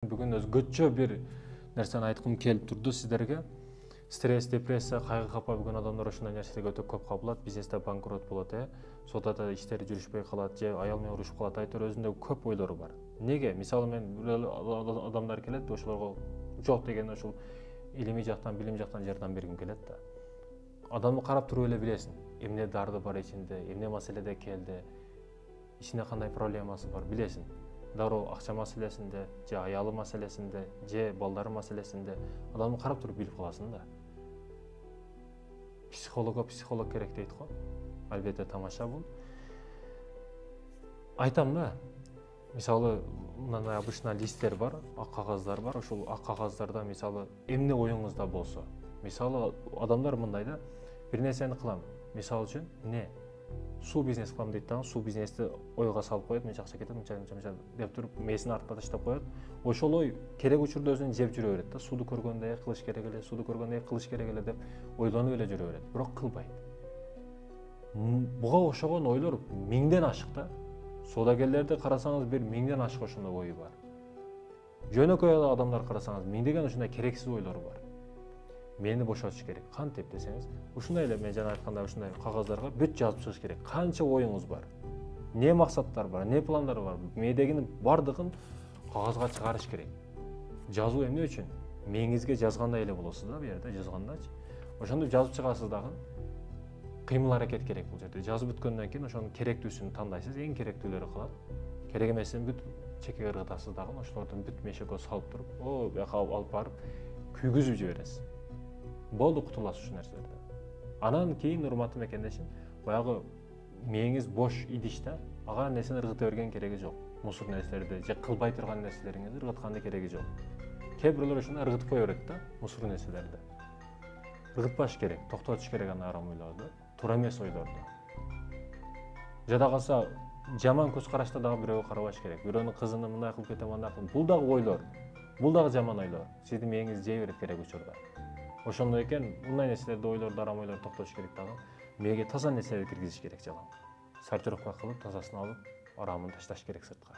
Бүгін өзгөчө бир нерсени айткым келип турду сиздерге. Стресс, депрессия, кайгы капа бүгүн адамдар ушундай нерселерге өтө көп кабылат. Бизнесте банкрот болот, содада иштери жүрүшпөй калат, же аял менен урушуп калат. Айтор өзүндө көп ойлору бар. Неге? Мисалы мен адамдар келет, ошолорго жок деген ушул илимий жактан, билим жактан жардам бергим келет да. Адамды карап туруп эле билесиң, эмне дарды бар ичинде, эмне маселеде келди, ичинде кандай проблемасы бар билесиң. Дароо акча маселесинде, же аялы маселесинде, же балдары маселесинде адамды карап туруп билип каласың да. Психолог керек дейт го. Албетте тамаша бул. Айтам да. Мисалы, мындай обычно листтер бар, ак кагаздар бар. Ошол ак кагаздарда мисалы эмне оюңузда болсо. Мисалы адамдар мындай да, бир нерсени кылам. Мисалы үчүн, эмне? Суу бизнес кылам дейт да, суу бизнести ойго салып коет, мынча акча кетет, мынча деп туруп, мээсин артка таштап коет. Ошол ой керек учурда өзүн жеп жүрө берет да, сууду көргөндө кылыш керек эле, сууду көргөндө кылыш керек эле деп ойлонуп эле жүрө берет, бирок кылбайт. Буга окшогон ойлор миңден ашык да. Соодагерлерди карасаңыз бир миңден ашык ошондой ою бар. Жөнөкөй адамдар карасаңыз миңдеген ушундай керексиз ойлору бар. Мени бошотуш керек. Кантип десеңиз, ушундай эле мен жана айткандай ушундай кагаздарга бүт жазып чыгыш керек. Канча оюңуз бар? Не максаттар бар, не пландар бар? Мээдегинин бардыгын кагазга чыгарыш керек. Жазуу эмне үчүн? Мээңизге жазгандай эле болосуз да, бу жерде жазгандачы. Ошондо жазып чыгасыз дагы. Кыймыл аракет керек бул жерде. Жазып бүткөндөн кийин ошонун керектүүсүн тандайсыз, эң керектүүлөрү калат. Керек эмесин бүт чекеге ыргытасыз дагы, ошолордун бүт мешекке салып туруп, бияка алып барып күйгүзүп жибересиз. Болду, кутуласыз ушул нерселерден. Анан кийин урматтуу мекендешим, баягы мээңиз бош идиште ага нерсени ыргыта берген кереги жок. Мусор нерселерди же кылбай турган нерселериңизди ыргыткандын кереги жок. Кээ бирөөлөр ушуну ыргытып кое берет да, мусор нерселерди. Ыргытпаш керек, токтотуш керек аны арам ойлорду, туура эмес ойлорду. Жада калса жаман көз карашта дагы бирөөгө карабаш керек. Бирөөнүн кызыны мындай кылып кетем, андай кылып. Бул дагы ойлор. Бул дагы жаман ойлор. Сиздин мээңизди жей берет керек учурда. Ошондой экен, мындай нерселерди ойлорду, арам ойлорду токтотуш керек дагы. Мээге таза нерселерди киргизиш керек жалаң. Сортировка кылып, тазасын алып, арамын ташташ керек сыртка.